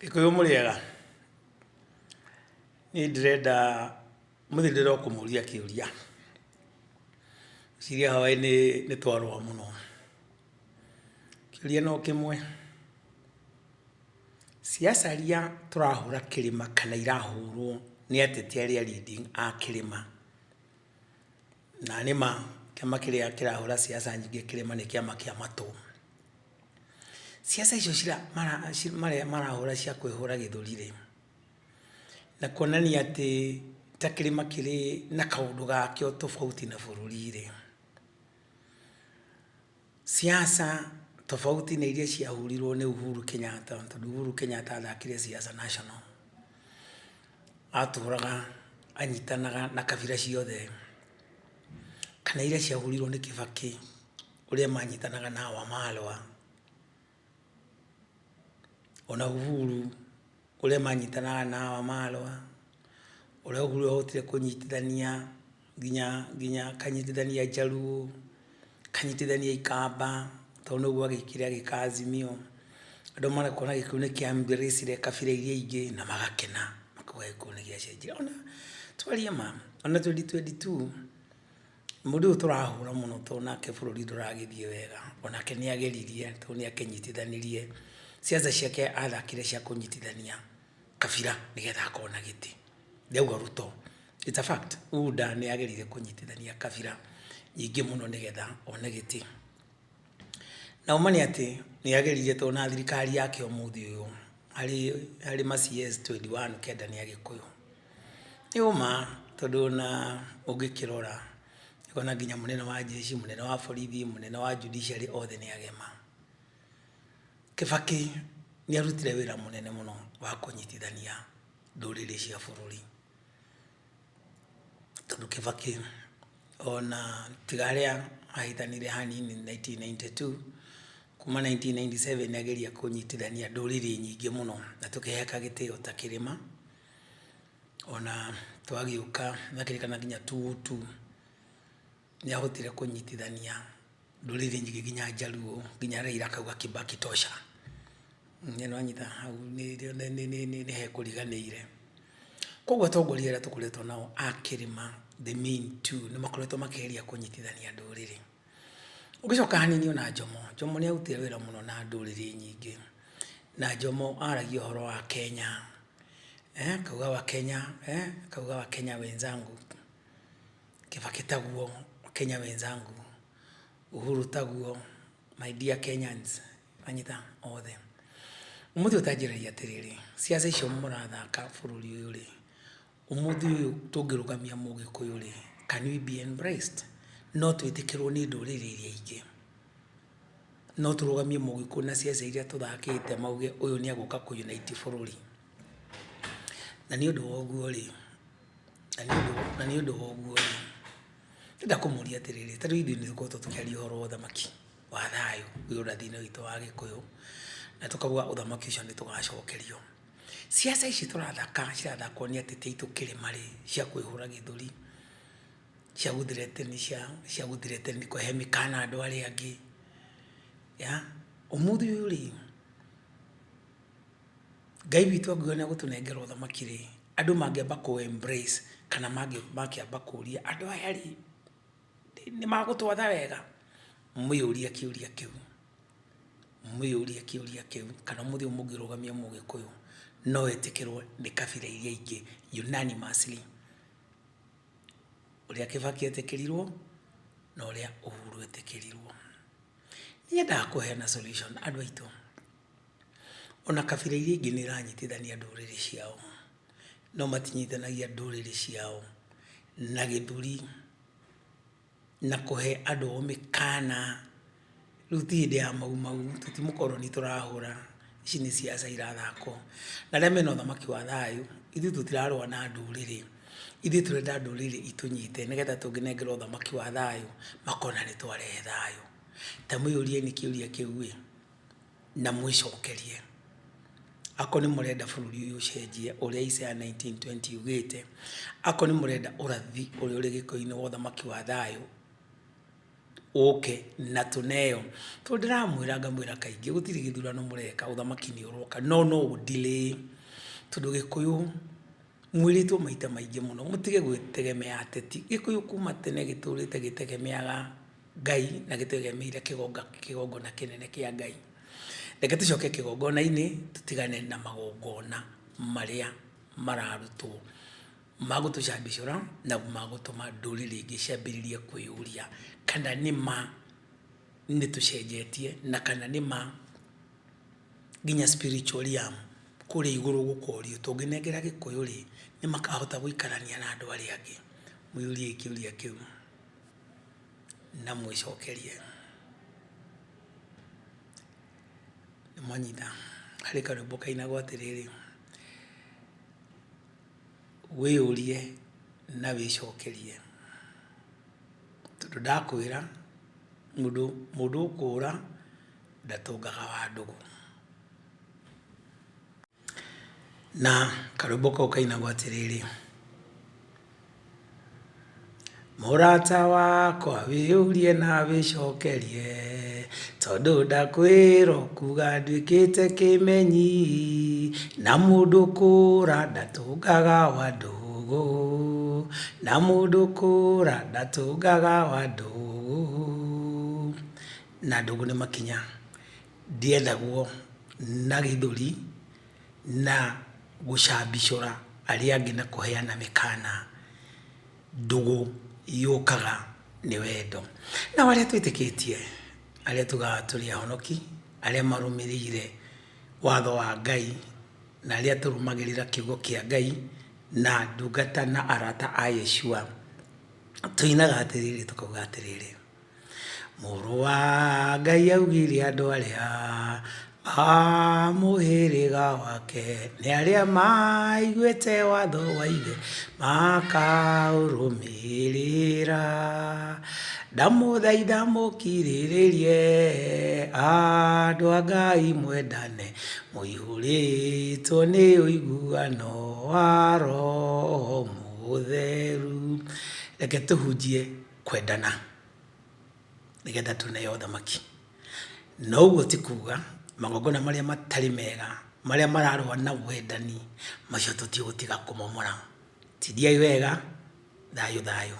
Ikuyu muriega ni ndirenda muthirira kumuria kiuria ciria hawa ni twarwa muno kiuria no kimwe siasa ria turahura kirima kana irahurwo ni atete aria leading a kirima na nima kama kiria kirahura siasa nyingi kirima ni kiama kia matu siasa icio cira marahura cia kwihura githurire na kuonania ati takirima kiri na kaundu gakio tofauti na bururire siasa tofauti na iria ciahurirwo ni Uhuru Kenyatta tondu Uhuru Kenyatta athakire siasa national aturaga anyitanaga na kabira ciothe kana iria ciahurirwo ni Kibaki uria manyitanaga na Wamalwa ona Uhuru uria manyitanaga na Wamalwa uria Uhuru hotire kunyitithania ginya kanyitithania Jaluo kanyitithania Ikamba tondu gwa gikira gikazimio andu mara kuona gikune kiambiricire kabira iria ingi na magakena makoe kuone gia cenjira ona twaria ma ona 2022 mundu turahura muno tona ke bururi duragithie wega ona ke ni ageririe toni akenyitithanirie siasa ciake athakire cia kunyitithania kabira nigetha akona giti ndauga Ruto it's a fact uda ni agerire kunyitithania kabira nyingi muno nigetha one giti na umani ati ni agerire tona thirikari yake omuthi uyu ari macs 21 kenda ni agikuyu ni uma tondu na ugikirora ikona ginya munene wa jeshi munene wa borithi munene wa judiciary othe ni agema Kibaki ni arutire wira munene muno wa kunyitithania ndurire cia bururi tondu Kibaki ona tigaria ahitanire hanini 1992 kuma 1997 nageria kunyitithania ndurire nyingi muno na tukiheka gitio ta kirima ona twagiuka nakirikana ginya 2 ni ahotire kunyitithania ndurire nyingi ginya Jaluo ginya Raila kauga Kibaki tosha nyeno anyita hau ni hekuriganire kogwa togoriera tukuretwo nao akirima the main two ni makoretwo makeria kunyitithania ndurire ugicoka hanini ona Jomo ni autire wira muno na ndurire nyingi na Jomo aragio horo wa Kenya kauga wa Kenya wenzangu Kibaki taguo Kenya wenzangu Uhuru taguo my dear Kenyans anyita othe umuthi utajiragia atiriri siasa icio murathaka bururi uyu ri umuthi uyu tungirugamia mugikuyu ri can we be embraced not witikirwo ni nduriri iria ingi no turugamie mugikuyu na siasa iria tuthakite mauge uyu ni aguka ku unite bururi na ni undu woguo ri na ni undu woguo ri ndakumuria atiriri tari ithu ni tukoto tukiaria horo thamaki wa thayu uyura thina witu wa gikuyu na tukabuga uthamaki ucio ni tugacokerio siasa ici turathaka cirathakwo ni atete itu kirimari cia kwihura githuri cia guthirete ni kuhe mikana andu ari angi ya umuthi uyu ri Ngai witu aguona gutunengera uthamaki ri andu mangiamba ku embrace kana makiamba kuria andu aya ri ni magutwatha wega muyuria kiuria kiu kana muthi umugirugamia mugikuyu no etikirwo ni kabira iria ingi unanimously uria Kibaki etikirirwo no uria Uhuru etikirirwo ni ndakuheana solution andu aitu ona kabira iria ingi ni ranyitithania nduriri ciao no matinyithanagia nduriri ciao na githuri na kuhe andu omikana rutide ya mau tutimukoroni turahura ici ni siasa irathako na reme no thamaki wa thayu ithu tutirarwa na nduriri ithu turenda nduriri itunyite nigetha tunginengera thamaki wa thayu makona ni tware thayu tamuyurie ni kiuria kiuwe na mwicokerie akoni murenda bururi uyu cenjie uria Isaiah 19:20 ugite akoni murenda urathi uri gikoini wa thamaki wa thayu oke na tuneo to ndiramwira ngamwira kaingi gutiri githurano mureka uthamaki ni uroka no delay tondu Gikuyu mwiritwo maita maingi muno mutige gwitegemea ateti. Gikuyu kuma tene giturite gitegemeaga Ngai na gitegemeire kigongona kinene kia Ngai. Reke tucoke kigongona-ini tutigane na magongona maria mararutwo magutucambicura na magutuma nduriri ingi ciambiririe kwiyuria kana nima ni tucenjetie na kana nima nginya spiritualiam kuri iguru gukorio tunginengera Gikuyu ri ni makahota guikarania na andu ari angi. Muyurie kiuria kiu na mwicokerie. Mwanyita hari karumbu kainagwo atiriri wiyurie na wicokerie tondu ndakwira mundu ukura ndatungaga wa ndugu. Na karumbu kau kainagwo atiriri murata wakwa wiyurie na wicokerie tondu ndakwira kuga ndwikite kimenyi na mundu kura ndatungaga wa ndugu na mundu kura ndatungaga wa ndugu. Na ndugu ni makinya ndiendagwo na githuri na gucambicura aria angi na kuheana mikana. Ndugu yukaga ni wendo na aria twitikitie aria tugaga turi ahonoki aria marumirire watho wa Ngai na aria turumagirira kiugo kia Ngai na ndungata na arata a Yeshua tuinaga atiriri tukauga atiriri muru wa Ngai augire andu aria muhiriga wake ni aria maiguite watho wa ithe makaurumirira ndamuthaitha mukiriririe andu a Ngai mwendane muihũrĩtwo ni ũiguano wa Roho Mutheru. Reke tuhunjie kwendana nigetha tuneo thamaki. No uguo ti kuga magongona maria matari mega maria mararwa na wendani macio tutigutiga kumomora. Tidiai wega thayo.